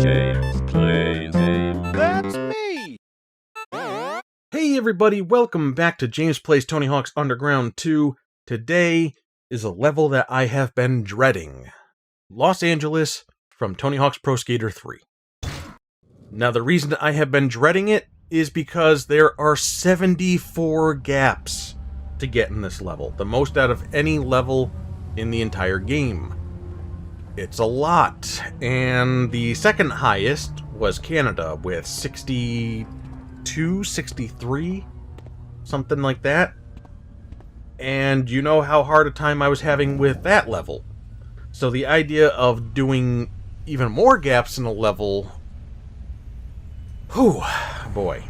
James Plays Games. That's me! Hey everybody, welcome back to James Plays Tony Hawk's Underground 2. Today is a level that I have been dreading. Los Angeles from Tony Hawk's Pro Skater 3. Now the reason I have been dreading it is because there are 74 gaps to get in this level. The most out of any level in the entire game. It's a lot, and the second highest was Canada with 62, 63, something like that. And you know how hard a time I was having with that level. So the idea of doing even more gaps in a level, whew, boy.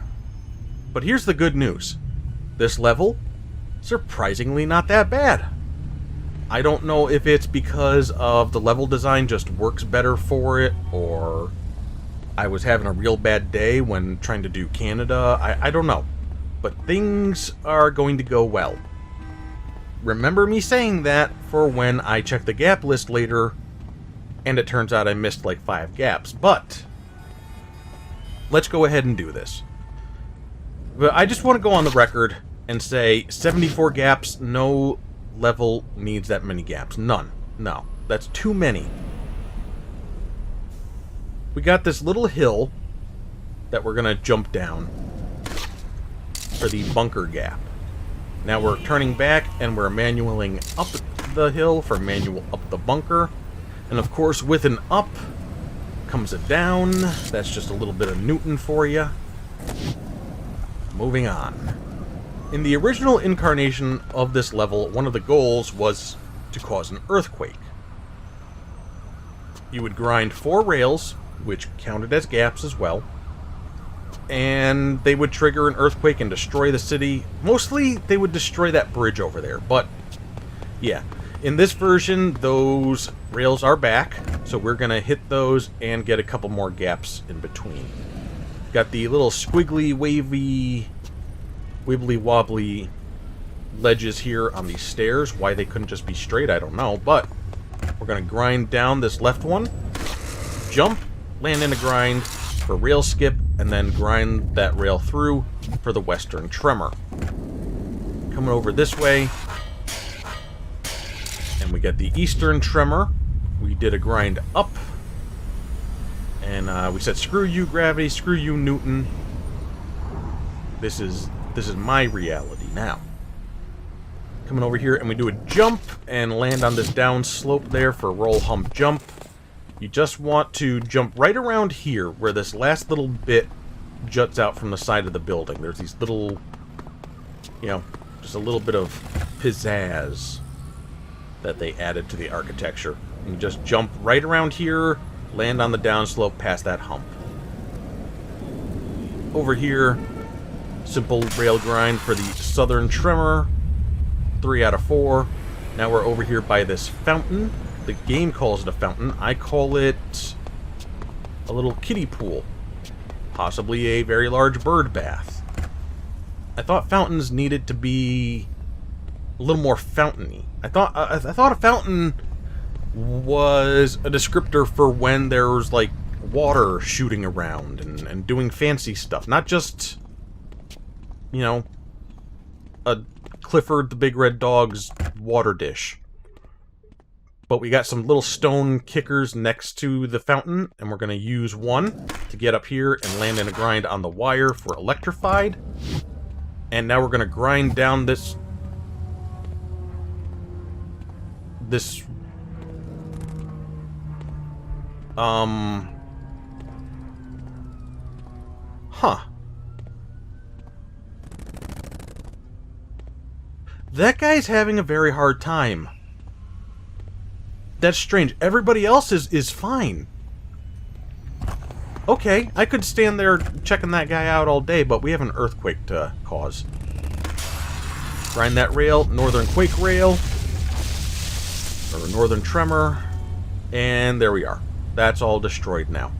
But here's the good news. This level, surprisingly not that bad. I don't know if it's because of the level design just works better for it, or I was having a real bad day when trying to do Canada. I don't know. But things are going to go well. Remember me saying that for when I check the gap list later, and it turns out I missed like 5 gaps. But let's go ahead and do this. But I just want to go on the record and say 74 gaps, no level needs that many gaps. None. No. That's too many. We got this little hill that we're going to jump down for the bunker gap. Now we're turning back and we're manualing up the hill for manual up the bunker. And of course with an up comes a down. That's just a little bit of Newton for you. Moving on. In the original incarnation of this level, one of the goals was to cause an earthquake. You would grind 4 rails, which counted as gaps as well, and they would trigger an earthquake and destroy the city. Mostly, they would destroy that bridge over there, but yeah. In this version, those rails are back, so we're going to hit those and get a couple more gaps in between. Got the little squiggly, wavy, wibbly-wobbly ledges here on these stairs. Why they couldn't just be straight, I don't know, but we're going to grind down this left one, jump, land in a grind for rail skip, and then grind that rail through for the western tremor. Coming over this way, and we get the eastern tremor. We did a grind up, and we said, screw you, gravity, screw you, Newton. This is my reality now. Coming over here, and we do a jump and land on this down slope there for roll, hump, jump. You just want to jump right around here where this last little bit juts out from the side of the building. There's these little, you know, just a little bit of pizzazz that they added to the architecture. And you just jump right around here, land on the downslope past that hump. Over here, simple rail grind for the southern tremor. 3 out of 4. Now we're over here by this fountain. The game calls it a fountain. I call it a little kiddie pool. Possibly a very large bird bath. I thought fountains needed to be a little more fountainy. I thought a fountain was a descriptor for when there was like water shooting around and doing fancy stuff. Not just, you know, a Clifford the Big Red Dog's water dish. But we got some little stone kickers next to the fountain, and we're going to use one to get up here and land in a grind on the wire for electrified. And now we're going to grind down this That guy's having a very hard time. That's strange. Everybody else is fine. Okay, I could stand there checking that guy out all day, but we have an earthquake to cause. Grind that rail, northern quake rail, or northern tremor, and there we are. That's all destroyed now.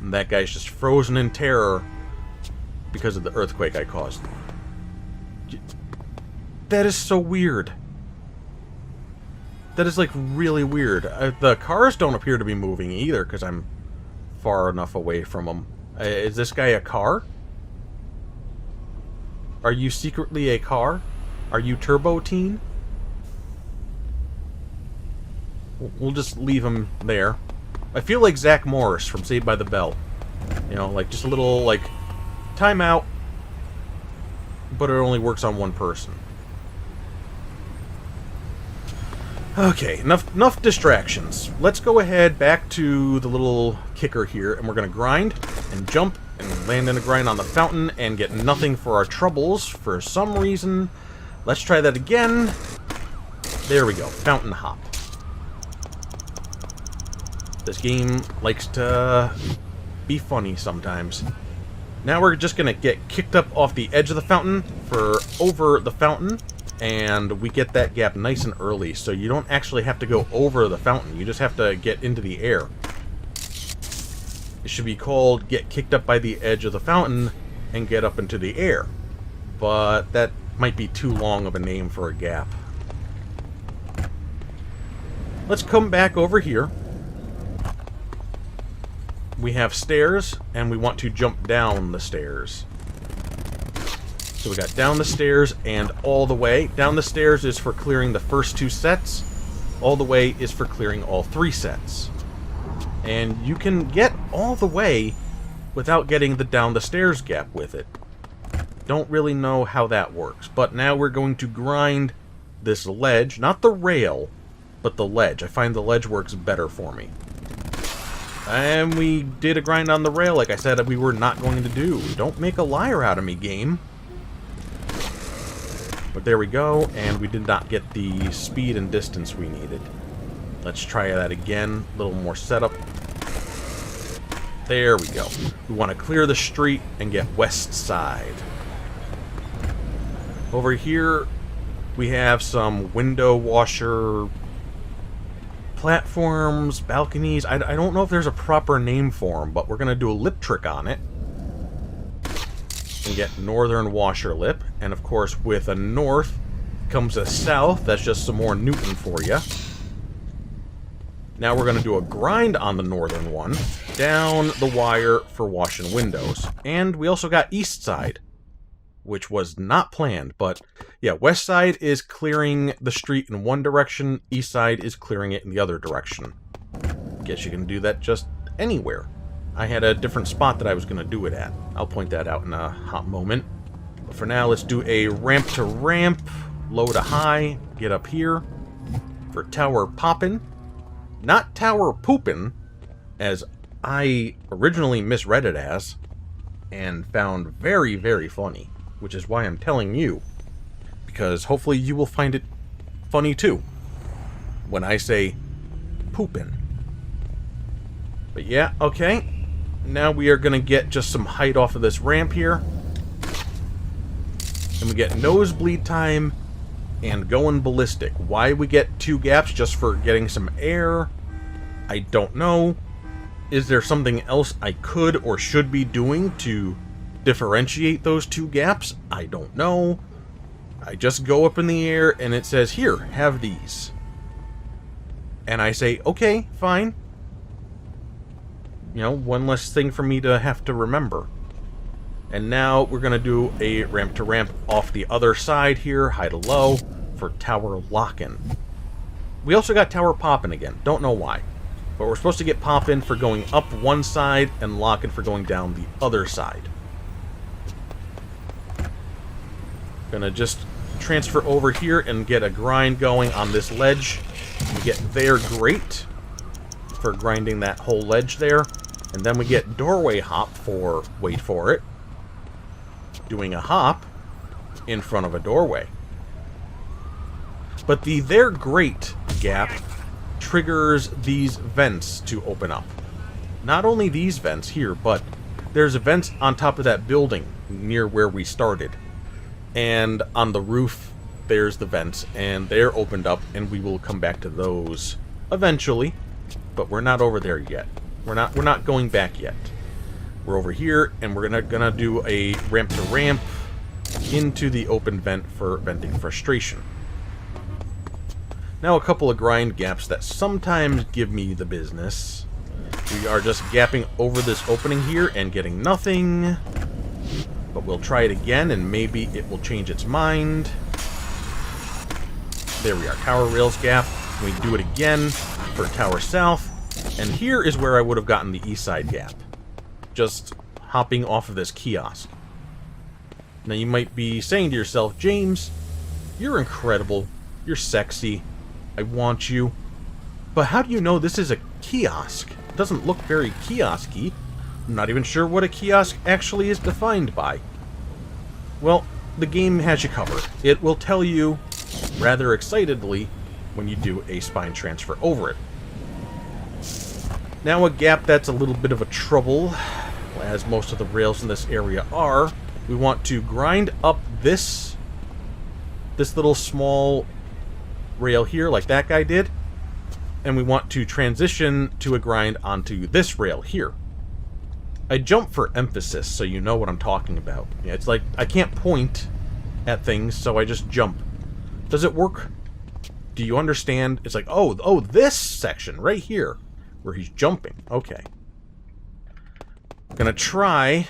And that guy's just frozen in terror because of the earthquake I caused. That is so weird. That is, like, really weird. The cars don't appear to be moving either, because I'm far enough away from them. Is this guy a car? Are you secretly a car? Are you Turbo Teen? We'll just leave him there. I feel like Zach Morris from Saved by the Bell. You know, like, just a little, like, timeout, but it only works on one person. Okay, enough distractions. Let's go ahead back to the little kicker here, and we're going to grind and jump and land in a grind on the fountain and get nothing for our troubles for some reason. Let's try that again. There we go. Fountain hop. This game likes to be funny sometimes. Now we're just going to get kicked up off the edge of the fountain for over the fountain. And we get that gap nice and early, so you don't actually have to go over the fountain. You just have to get into the air. It should be called get kicked up by the edge of the fountain and get up into the air. But that might be too long of a name for a gap. Let's come back over here. We have stairs, and we want to jump down the stairs. So we got down the stairs and all the way. Down the stairs is for clearing the first 2 sets. All the way is for clearing all 3 sets. And you can get all the way without getting the down the stairs gap with it. Don't really know how that works. But now we're going to grind this ledge. Not the rail, but the ledge. I find the ledge works better for me. And we did a grind on the rail like I said we were not going to do. Don't make a liar out of me, game. But there we go, and we did not get the speed and distance we needed. Let's try that again. A little more setup. There we go. We want to clear the street and get west side. Over here, we have some window washer platforms, balconies. I don't know if there's a proper name for them, but we're going to do a lip trick on it. And get northern washer lip, and of course with a north comes a south. That's just some more Newton for you. Now we're going to do a grind on the northern one, down the wire for washing windows. And we also got east side, which was not planned, but yeah, west side is clearing the street in one direction, east side is clearing it in the other direction. Guess you can do that just anywhere. I had a different spot that I was going to do it at. I'll point that out in a hot moment. But for now, let's do a ramp to ramp, low to high, get up here for tower poppin'. Not tower poopin', as I originally misread it as, and found very, very funny, which is why I'm telling you, because hopefully you will find it funny too, when I say poopin'. But yeah, okay. Now we are going to get just some height off of this ramp here. And we get nosebleed time and going ballistic. Why we get 2 gaps just for getting some air, I don't know. Is there something else I could or should be doing to differentiate those 2 gaps? I don't know. I just go up in the air and it says, here, have these. And I say, okay, fine. You know, one less thing for me to have to remember. And now we're going to do a ramp to ramp off the other side here, high to low, for tower lock-in. We also got tower poppin' again. Don't know why. But we're supposed to get poppin' for going up one side and lock-in for going down the other side. Gonna just transfer over here and get a grind going on this ledge. We get there great for grinding that whole ledge there. And then we get doorway hop for, wait for it, doing a hop in front of a doorway. But the there great gap triggers these vents to open up. Not only these vents here, but there's vents on top of that building near where we started. And on the roof, there's the vents, and they're opened up, and we will come back to those eventually. But we're not over there yet. We're not going back yet. We're over here, and we're gonna do a ramp to ramp into the open vent for venting frustration. Now a couple of grind gaps that sometimes give me the business. We are just gapping over this opening here and getting nothing. But we'll try it again and maybe it will change its mind. There we are, Tower Rails gap. We do it again for Tower South. And here is where I would have gotten the east side gap. Just hopping off of this kiosk. Now you might be saying to yourself, James, you're incredible. You're sexy. I want you. But how do you know this is a kiosk? It doesn't look very kiosk-y. I'm not even sure what a kiosk actually is defined by. Well, the game has you covered. It will tell you rather excitedly when you do a spine transfer over it. Now a gap that's a little bit of a trouble, as most of the rails in this area are. We want to grind up this little small rail here like that guy did, and we want to transition to a grind onto this rail here. I jump for emphasis so you know what I'm talking about. Yeah, it's like I can't point at things, so I just jump. Does it work? Do you understand? It's like, oh, this section right here where he's jumping. Okay. I'm gonna try.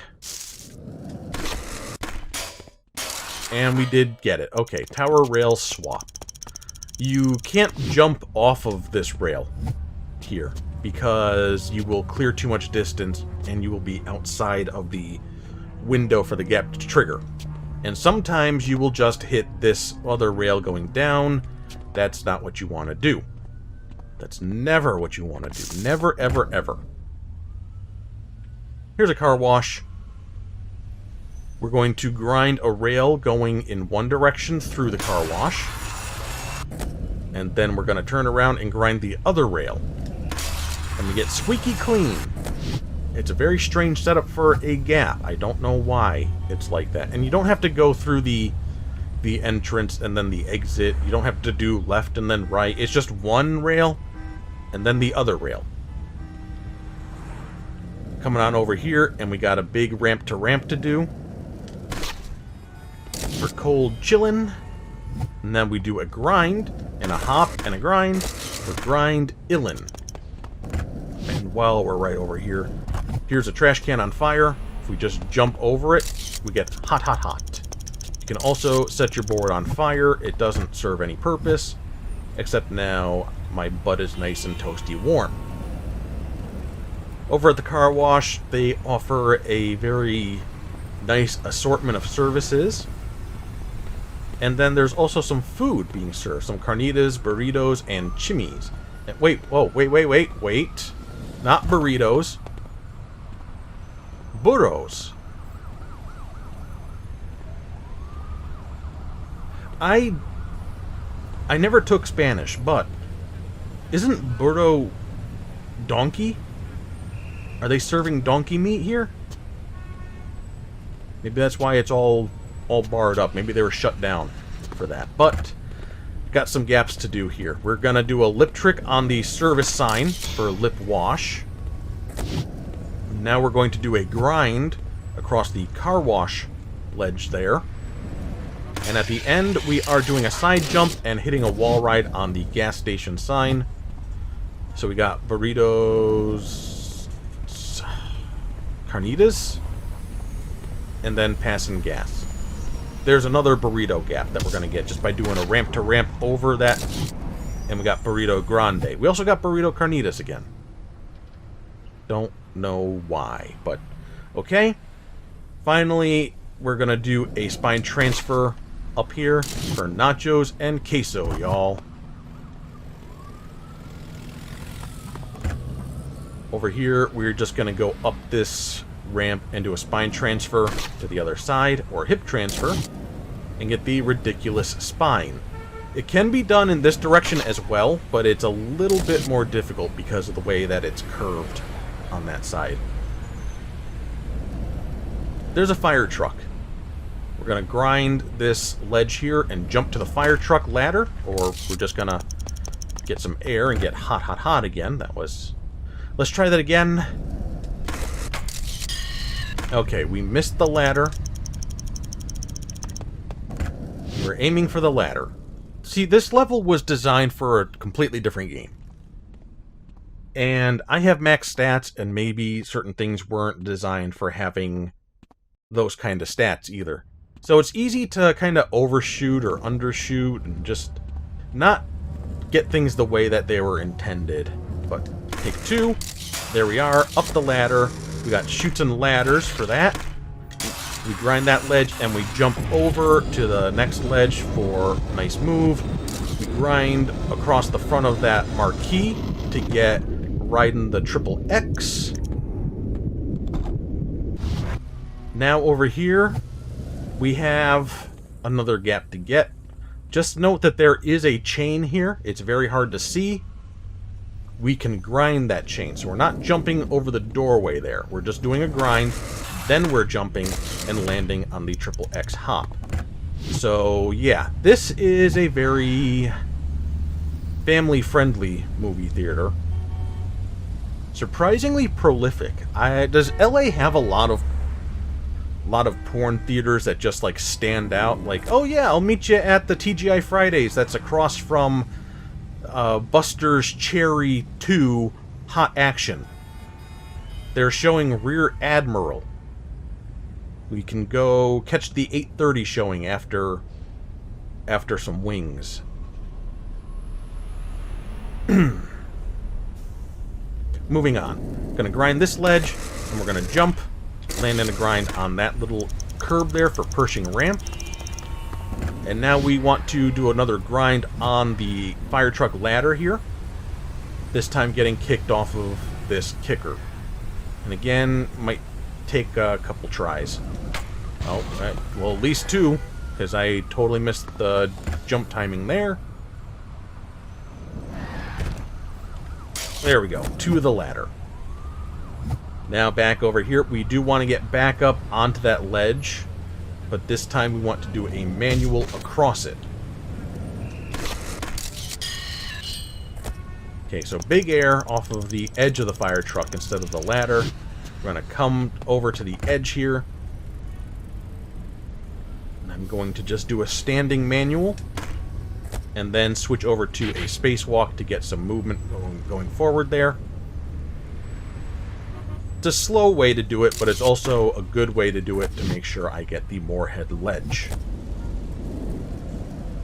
And we did get it. Okay, tower rail swap. You can't jump off of this rail here because you will clear too much distance and you will be outside of the window for the gap to trigger. And sometimes you will just hit this other rail going down. That's not what you want to do. That's never what you want to do. Never, ever, ever. Here's a car wash. We're going to grind a rail going in one direction through the car wash. And then we're going to turn around and grind the other rail. And we get squeaky clean. It's a very strange setup for a gap. I don't know why it's like that. And you don't have to go through the entrance and then the exit. You don't have to do left and then right. It's just one rail and then the other rail. Coming on over here, and we got a big ramp to ramp to do. For cold chillin'. And then we do a grind, and a hop, and a grind. For grind illin'. And while we're right over here, here's a trash can on fire. If we just jump over it, we get hot, hot, hot. You can also set your board on fire. It doesn't serve any purpose, except now my butt is nice and toasty warm. Over at the car wash, they offer a very nice assortment of services. And then there's also some food being served. Some carnitas, burritos, and chimneys. And wait. Not burritos. Burros. I never took Spanish, but isn't burro donkey? Are they serving donkey meat here? Maybe that's why it's all barred up. Maybe they were shut down for that. But got some gaps to do here. We're gonna do a lip trick on the service sign for lip wash. Now we're going to do a grind across the car wash ledge there. And at the end, we are doing a side jump and hitting a wall ride on the gas station sign. So we got burritos, carnitas, and then passing gas. There's another burrito gap that we're going to get just by doing a ramp to ramp over that. And we got burrito grande. We also got burrito carnitas again. Don't know why, but okay. Finally, we're going to do a spine transfer up here for nachos and queso, y'all. Over here, we're just going to go up this ramp and do a spine transfer to the other side, or hip transfer, and get the ridiculous spine. It can be done in this direction as well, but it's a little bit more difficult because of the way that it's curved on that side. There's a fire truck. We're going to grind this ledge here and jump to the fire truck ladder, or we're just going to get some air and get hot, hot, hot again. That was... Let's try that again. Okay, we missed the ladder. We're aiming for the ladder. See, this level was designed for a completely different game. And I have max stats, and maybe certain things weren't designed for having those kind of stats either. So it's easy to kind of overshoot or undershoot and just not get things the way that they were intended. But take two. There we are, up the ladder. We got chutes and ladders for that. We grind that ledge and we jump over to the next ledge for a nice move. We grind across the front of that marquee to get riding the triple X. Now over here, we have another gap to get. Just note that there is a chain here. It's very hard to see. We can grind that chain. So we're not jumping over the doorway there. We're just doing a grind. Then we're jumping and landing on the triple X hop. So yeah, this is a very family-friendly movie theater. Surprisingly prolific. Does LA have a lot of porn theaters that just like stand out? Like, oh yeah, I'll meet you at the TGI Fridays that's across from Buster's Cherry 2 Hot Action. They're showing Rear Admiral. We can go catch the 8:30 showing after some wings. Moving on. Gonna grind this ledge, and we're gonna jump, land in a grind on that little curb there for Pershing ramp. And now we want to do another grind on the fire truck ladder here. This time getting kicked off of this kicker. And again, might take a couple tries. Oh, right. Well, at least two, because I totally missed the jump timing there. There we go, to the ladder. Now back over here, we do want to get back up onto that ledge, but this time we want to do a manual across it. Okay, so big air off of the edge of the fire truck instead of the ladder. We're going to come over to the edge here. And I'm going to just do a standing manual. And then switch over to a spacewalk to get some movement going forward there. It's a slow way to do it, but it's also a good way to do it to make sure I get the Moorhead Ledge.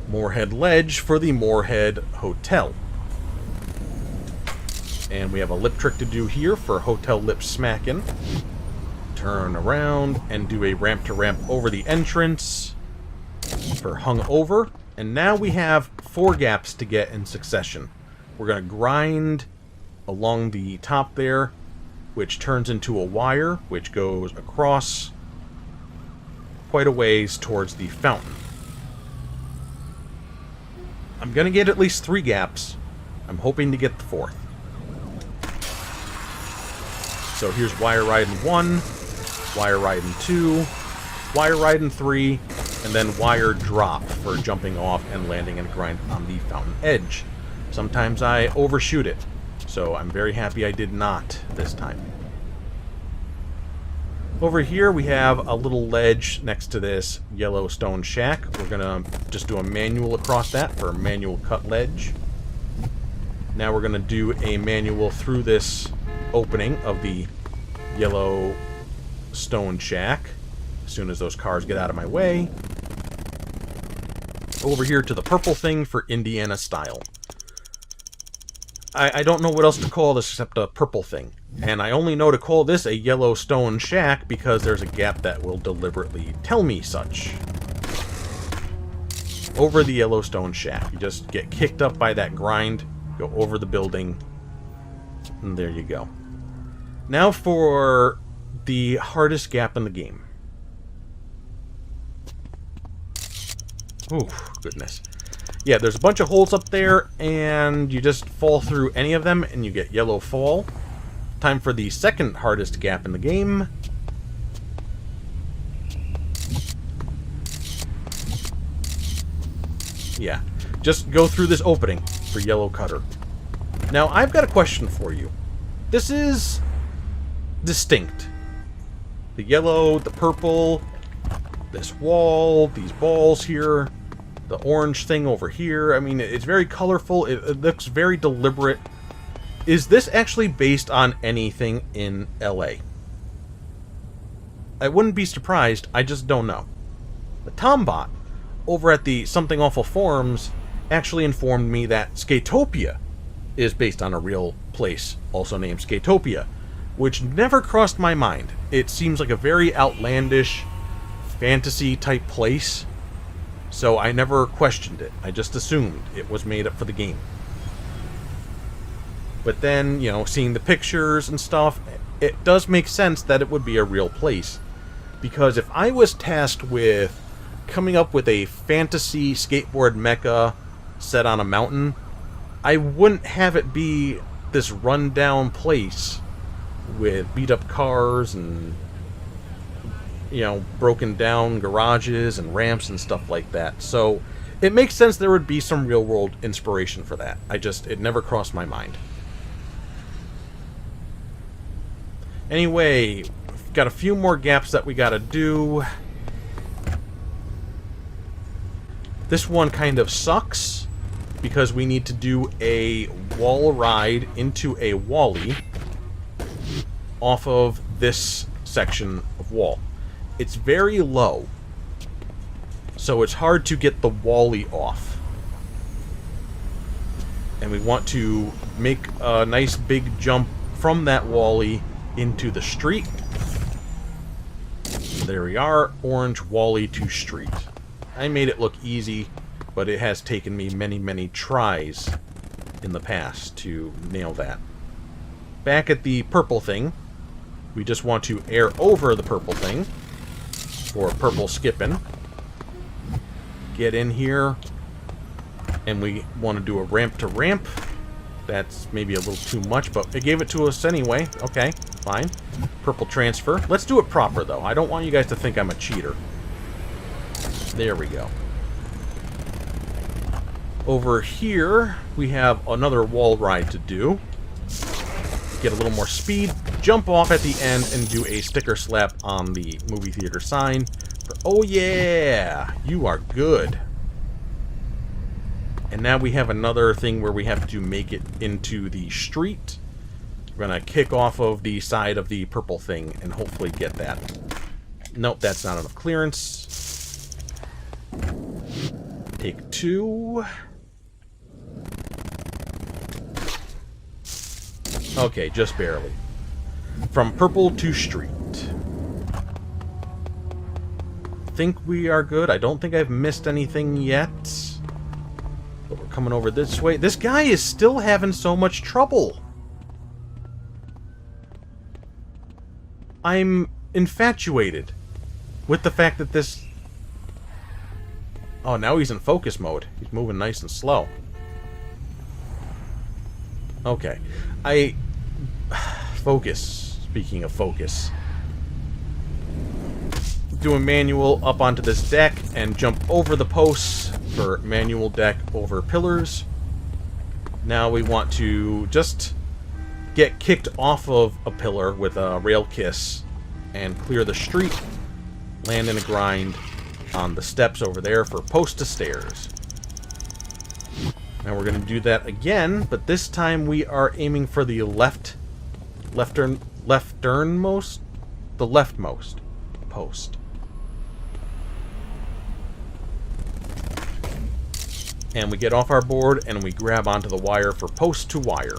Moorhead Ledge for the Moorhead Hotel. And we have a lip trick to do here for Hotel Lip Smackin'. Turn around and do a ramp to ramp over the entrance for Hung Over. And now we have 4 gaps to get in succession. We're going to grind along the top there, which turns into a wire, which goes across quite a ways towards the fountain. I'm going to get at least 3 gaps. I'm hoping to get the 4th. So here's wire riding 1, wire riding 2, wire riding 3, and then wire drop for jumping off and landing and grind on the fountain edge. Sometimes I overshoot it, so I'm very happy I did not this time. Over here we have a little ledge next to this yellow stone shack. We're gonna just do a manual across that for a manual cut ledge. Now we're gonna do a manual through this opening of the yellow stone shack as soon as those cars get out of my way. Over here to the purple thing for Indiana style. I don't know what else to call this except a purple thing. And I only know to call this a yellow stone shack because there's a gap that will deliberately tell me such. Over the yellow stone shack. You just get kicked up by that grind, go over the building, and there you go. Now for the hardest gap in the game. Oh, goodness. Yeah, there's a bunch of holes up there, and you just fall through any of them, and you get yellow fall. Time for the second hardest gap in the game. Yeah, just go through this opening for yellow cutter. Now, I've got a question for you. This is distinct. The yellow, the purple, this wall, these balls here. The orange thing over here, I mean, it's very colorful. It looks very deliberate. Is this actually based on anything in LA? I wouldn't be surprised. I just don't know. The Tombot over at the Something Awful forums actually informed me that Skatopia is based on a real place, also named Skatopia, which never crossed my mind. It seems like a very outlandish fantasy-type place, so I never questioned it. I just assumed it was made up for the game. But then, you know, seeing the pictures and stuff, it does make sense that it would be a real place. Because if I was tasked with coming up with a fantasy skateboard mecha set on a mountain, I wouldn't have it be this run-down place with beat-up cars and, you know, broken-down garages and ramps and stuff like that. So it makes sense there would be some real-world inspiration for that. It never crossed my mind. Anyway, we've got a few more gaps that we gotta do. This one kind of sucks because we need to do a wall ride into a wally off of this section of wall. It's very low, so it's hard to get the wally off. And we want to make a nice big jump from that wally into the street. There we are, orange wally to street. I made it look easy, but it has taken me many, many tries in the past to nail that. Back at the purple thing, we just want to air over the purple thing for purple skipping. Get in here, and we want to do a ramp to ramp. That's maybe a little too much, but it gave it to us anyway. Okay, fine. Purple transfer. Let's do it proper, though. I don't want you guys to think I'm a cheater. There we go. Over here, we have another wall ride to do. Get a little more speed, jump off at the end, and do a sticker slap on the movie theater sign. Oh yeah! You are good. And now we have another thing where we have to make it into the street. We're going to kick off of the side of the purple thing and hopefully get that. Nope, that's not enough clearance. Take two. Okay, just barely. From purple to street. Think we are good. I don't think I've missed anything yet. But we're coming over this way. This guy is still having so much trouble. I'm infatuated with the fact that this... Oh, now he's in focus mode. He's moving nice and slow. Okay. Focus. Speaking of focus. Doing manual up onto this deck and jump over the posts for manual deck over pillars. Now we want to just get kicked off of a pillar with a rail kiss and clear the street, land in a grind on the steps over there for post to stairs. Now we're going to do that again, but this time we are aiming for the lefternmost post. And we get off our board and we grab onto the wire for post to wire.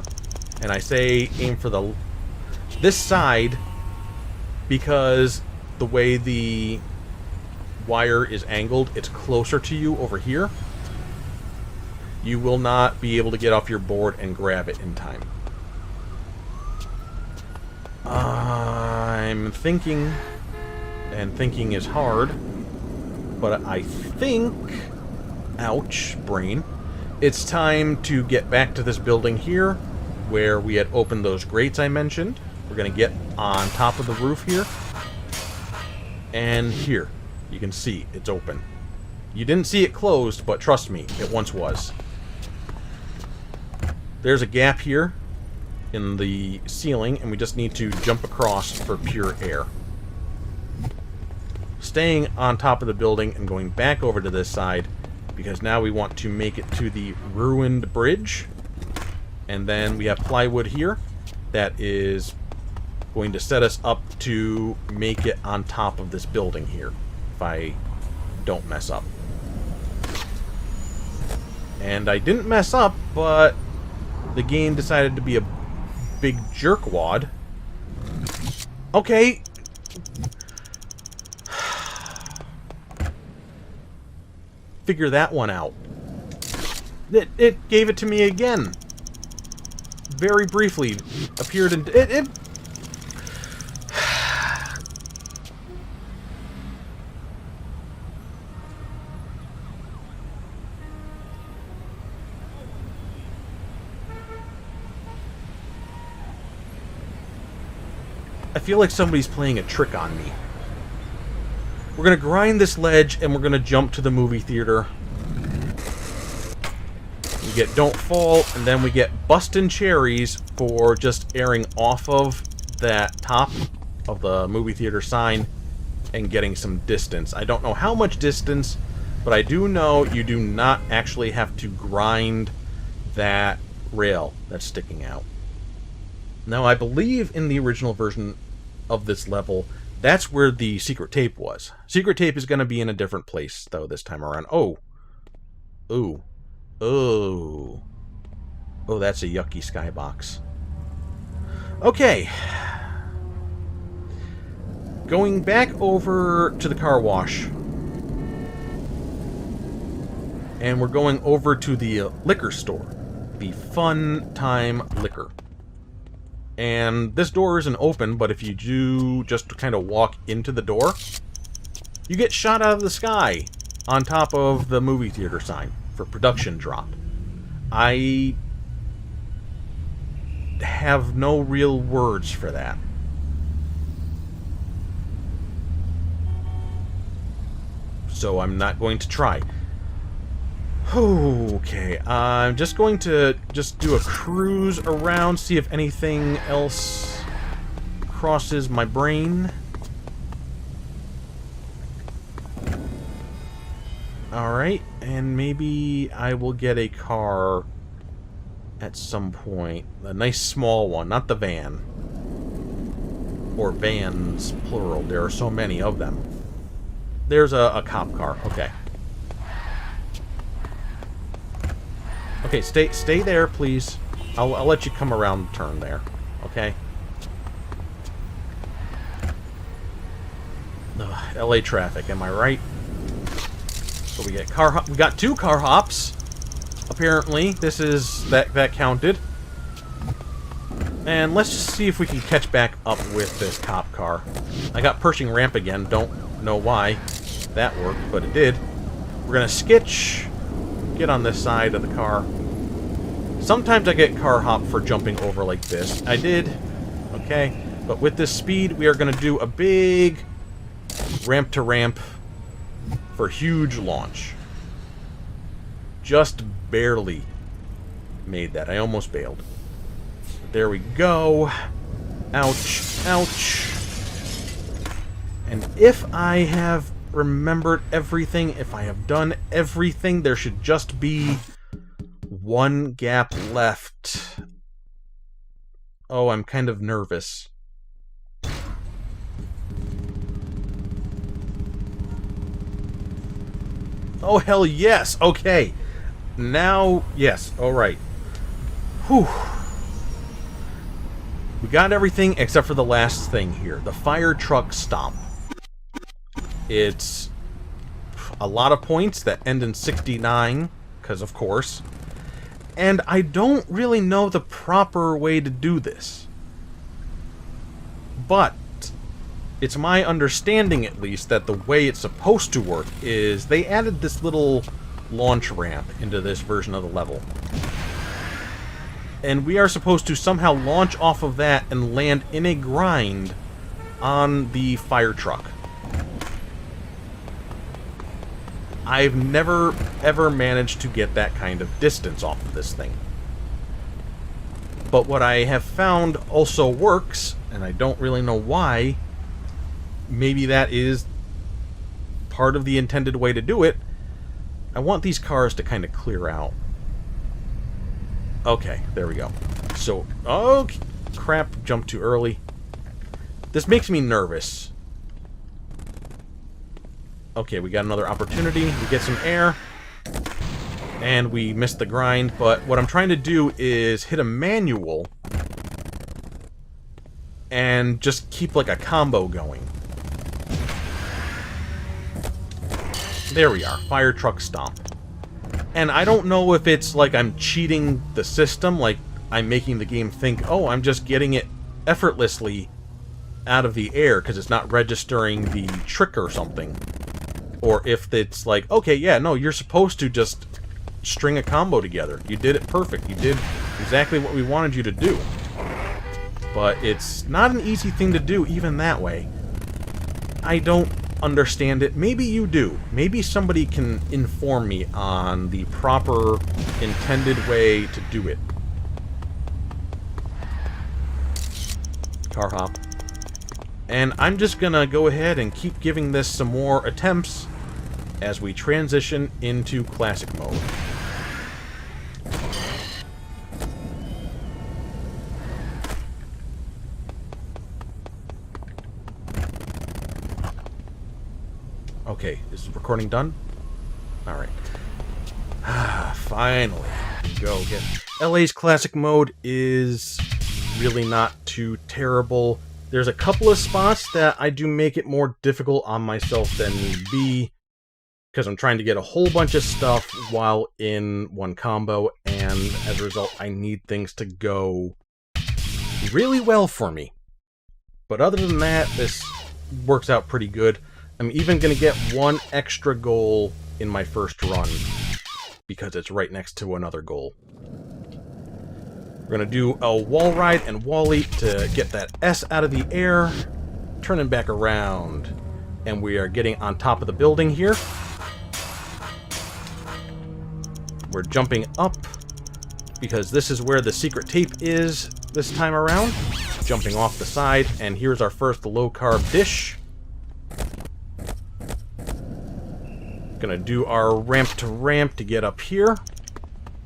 And I say aim for this side because the way the wire is angled, it's closer to you over here. You will not be able to get off your board and grab it in time. I'm thinking, and thinking is hard, but I think... Ouch, brain. It's time to get back to this building here, where we had opened those grates I mentioned. We're going to get on top of the roof here. And here, you can see it's open. You didn't see it closed, but trust me, it once was. There's a gap here in the ceiling, and we just need to jump across for pure air. Staying on top of the building and going back over to this side, because now we want to make it to the ruined bridge. And then we have plywood here that is going to set us up to make it on top of this building here, if I don't mess up. And I didn't mess up, but the game decided to be a big jerkwad. Okay. Figure that one out. It gave it to me again. Very briefly. Appeared in... I feel like somebody's playing a trick on me. We're gonna grind this ledge and we're gonna jump to the movie theater. We get Don't Fall, and then we get Bustin' Cherries for just airing off of that top of the movie theater sign and getting some distance. I don't know how much distance, but I do know you do not actually have to grind that rail that's sticking out. Now, I believe in the original version of this level, that's where the secret tape was. Secret tape is going to be in a different place, though, this time around. Oh. Ooh. Oh. Oh, that's a yucky skybox. Okay. Going back over to the car wash. And we're going over to the liquor store. The Fun Time Liquor. And this door isn't open, but if you do just kind of walk into the door, you get shot out of the sky on top of the movie theater sign for production drop. I have no real words for that. So I'm not going to try. Okay, I'm just going to do a cruise around, see if anything else crosses my brain. Alright, and maybe I will get a car at some point. A nice small one, not the van. Or vans, plural. There are so many of them. There's a cop car, okay. Okay, stay there, please. I'll let you come around the turn there. Okay? Ugh, LA traffic, am I right? So we get we got 2 car hops. Apparently, this is that counted. And let's just see if we can catch back up with this cop car. I got Pershing ramp again. Don't know why that worked, but it did. We're gonna skitch. Get on this side of the car. Sometimes I get car hop for jumping over like this. I did. Okay. But with this speed, we are going to do a big ramp to ramp for huge launch. Just barely made that. I almost bailed. There we go. Ouch. Ouch. And if I have remembered everything, if I have done everything, there should just be 1 gap left. Oh, I'm kind of nervous. Oh, hell yes! Okay. Now, yes, alright. Whew. We got everything except for the last thing here. The fire truck stomp. It's a lot of points that end in 69, because of course. And I don't really know the proper way to do this. But it's my understanding, at least, that the way it's supposed to work is they added this little launch ramp into this version of the level. And we are supposed to somehow launch off of that and land in a grind on the fire truck. I've never, ever managed to get that kind of distance off of this thing. But what I have found also works, and I don't really know why, maybe that is part of the intended way to do it, I want these cars to kind of clear out. Okay, there we go. So, oh, crap, jumped too early. This makes me nervous. Okay, we got another opportunity. We get some air. And we missed the grind, but what I'm trying to do is hit a manual and just keep like a combo going. There we are, fire truck stomp. And I don't know if it's like I'm cheating the system, like I'm making the game think, oh, I'm just getting it effortlessly out of the air because it's not registering the trick or something. Or if it's like, okay, yeah, no, you're supposed to just string a combo together. You did it perfect. You did exactly what we wanted you to do. But it's not an easy thing to do even that way. I don't understand it. Maybe you do. Maybe somebody can inform me on the proper intended way to do it. Car hop. And I'm just gonna go ahead and keep giving this some more attempts as we transition into classic mode. Okay, is the recording done? Alright. Finally. Go again. LA's classic mode is really not too terrible. There's a couple of spots that I do make it more difficult on myself than need be, because I'm trying to get a whole bunch of stuff while in one combo, and as a result, I need things to go really well for me. But other than that, this works out pretty good. I'm even going to get one extra goal in my first run, because it's right next to another goal. We're going to do a wall ride and wall-e to get that S out of the air, turning back around. And we are getting on top of the building here. We're jumping up, because this is where the secret tape is this time around. Jumping off the side, and here's our first low-carb dish. Gonna do our ramp to ramp to get up here.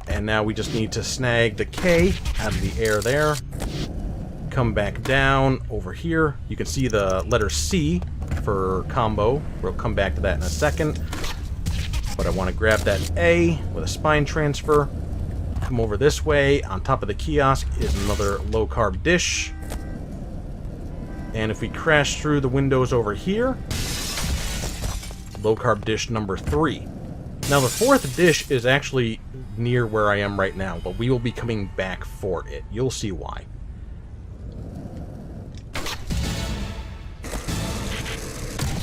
And now we just need to snag the K out of the air there. Come back down over here. You can see the letter C for combo. We'll come back to that in a second. But I want to grab that A with a spine transfer. Come over this way. On top of the kiosk is another low-carb dish. And if we crash through the windows over here, low-carb dish number 3. Now, the fourth dish is actually near where I am right now, but we will be coming back for it. You'll see why.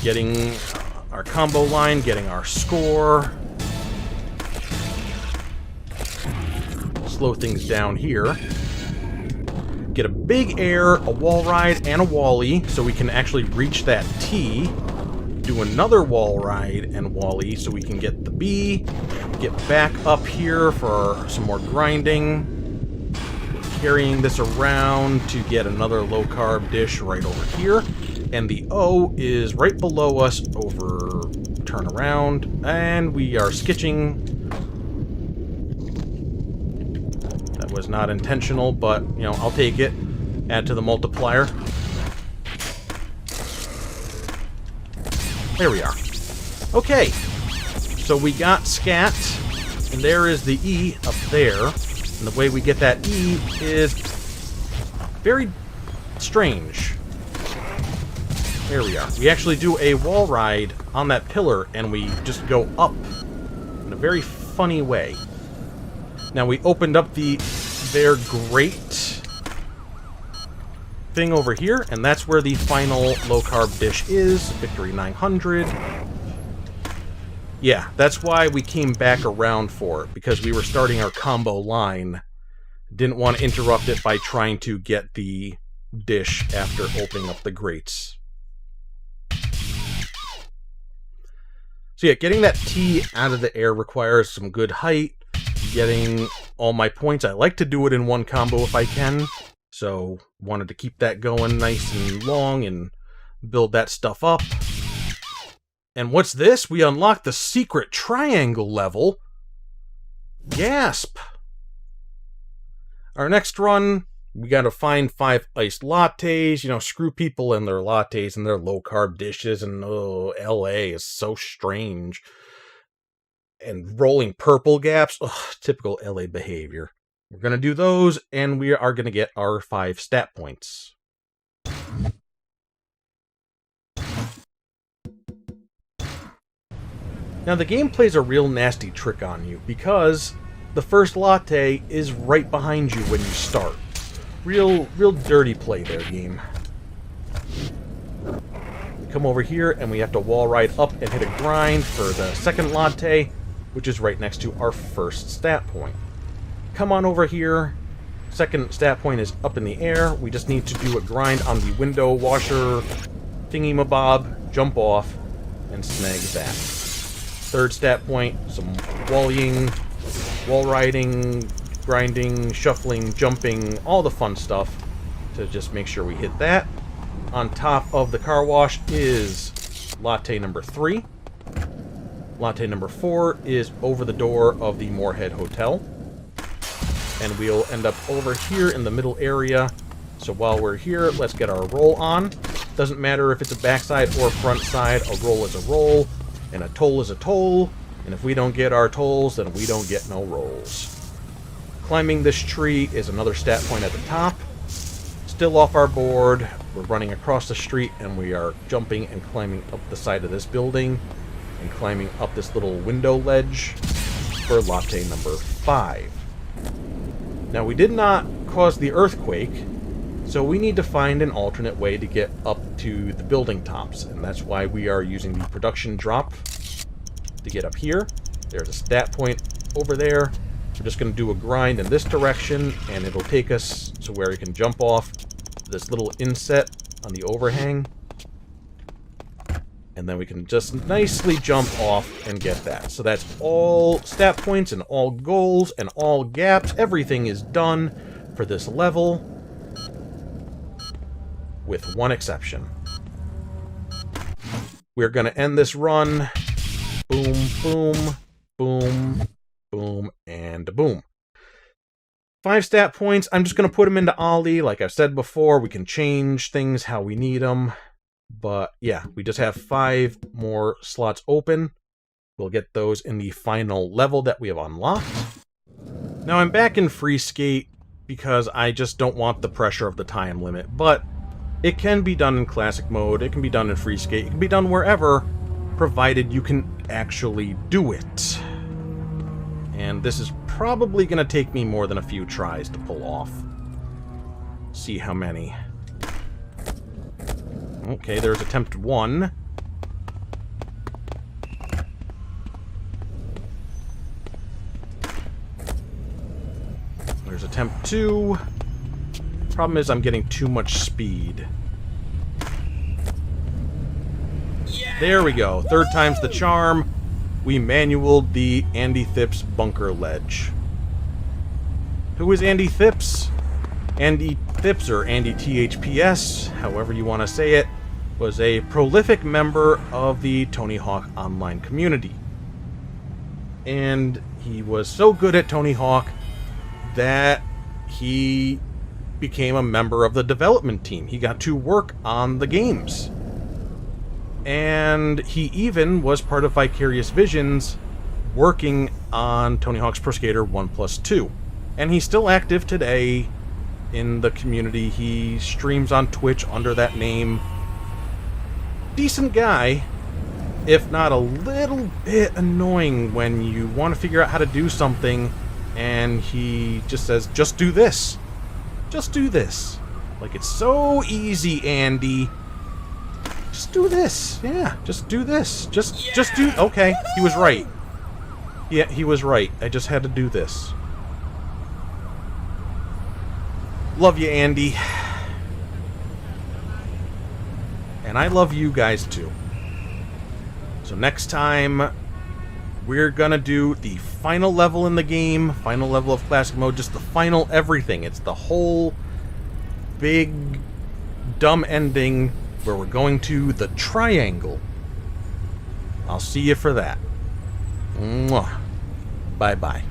Getting our combo line, getting our score. Slow things down here. Get a big air, a wall ride, and a wall-e, so we can actually reach that T. Do another wall ride and wall-e so we can get the B, get back up here for some more grinding, carrying this around to get another low-carb dish right over here, and the O is right below us over turn around, and we are skitching. That was not intentional, but, you know, I'll take it. Add to the multiplier. There we are. Okay, so we got scat, and there is the E up there, and the way we get that E is very strange. There we are. We actually do a wall ride on that pillar, and we just go up in a very funny way. Now, we opened up their grate thing over here, and that's where the final low-carb dish is. Victory 900. Yeah, that's why we came back around for it, because we were starting our combo line. Didn't want to interrupt it by trying to get the dish after opening up the grates. So yeah, getting that T out of the air requires some good height. Getting all my points, I like to do it in one combo if I can. So, wanted to keep that going nice and long and build that stuff up. And what's this? We unlocked the secret triangle level. Gasp! Our next run, we gotta find 5 iced lattes. You know, screw people and their lattes and their low-carb dishes. And, oh, LA is so strange. And rolling purple gaps. Ugh, typical LA behavior. We're gonna do those, and we are gonna get our 5 stat points. Now, the game plays a real nasty trick on you, because the first latte is right behind you when you start. Real dirty play there, game. We come over here, and we have to wall ride up and hit a grind for the second latte, which is right next to our first stat point. Come on over here. Second stat point is up in the air. We just need to do a grind on the window washer thingy-mabob, jump off, and snag that. Third stat point, some walling, wall riding, grinding, shuffling, jumping, all the fun stuff to just make sure we hit that. On top of the car wash is latte number 3. Latte number 4 is over the door of the Moorhead Hotel. And we'll end up over here in the middle area. So while we're here, let's get our roll on. Doesn't matter if it's a backside or front side, a roll is a roll, and a toll is a toll. And if we don't get our tolls, then we don't get no rolls. Climbing this tree is another stat point at the top. Still off our board, we're running across the street, and we are jumping and climbing up the side of this building, and climbing up this little window ledge for latte number 5. Now, we did not cause the earthquake, so we need to find an alternate way to get up to the building tops, and that's why we are using the production drop to get up here. There's a stat point over there. We're just going to do a grind in this direction, and it'll take us to where we can jump off this little inset on the overhang. And then we can just nicely jump off and get that. So that's all stat points and all goals and all gaps. Everything is done for this level, with one exception. We're going to end this run. Boom, boom, boom, boom, and boom. 5 stat points. I'm just going to put them into Ollie. Like I've said before, we can change things how we need them. But yeah, we just have 5 more slots open. We'll get those in the final level that we have unlocked. Now I'm back in Free Skate because I just don't want the pressure of the time limit. But it can be done in Classic Mode, it can be done in Free Skate, it can be done wherever, provided you can actually do it. And this is probably going to take me more than a few tries to pull off. See how many. Okay, there's attempt 1. There's attempt 2. Problem is I'm getting too much speed. Yeah. There we go. Third time's the charm. We manualed the Andy Thipps bunker ledge. Who is Andy Thipps? Andy Thipps, or Andy THPS, however you want to say it, was a prolific member of the Tony Hawk Online community. And he was so good at Tony Hawk that he became a member of the development team. He got to work on the games. And he even was part of Vicarious Visions, working on Tony Hawk's Pro Skater 1+2. And he's still active today in the community. He streams on Twitch under that name. Decent guy, if not a little bit annoying when you want to figure out how to do something and he just says, just do this. Just do this. Like, it's so easy, Andy. Just do this. Yeah, just do this. Just do... Okay, he was right. Yeah, he was right. I just had to do this. Love you, Andy. And I love you guys too. So next time, we're gonna do the final level in the game, final level of Classic Mode, just the final everything. It's the whole big dumb ending where we're going to the triangle. I'll see you for that. Mwah. Bye-bye.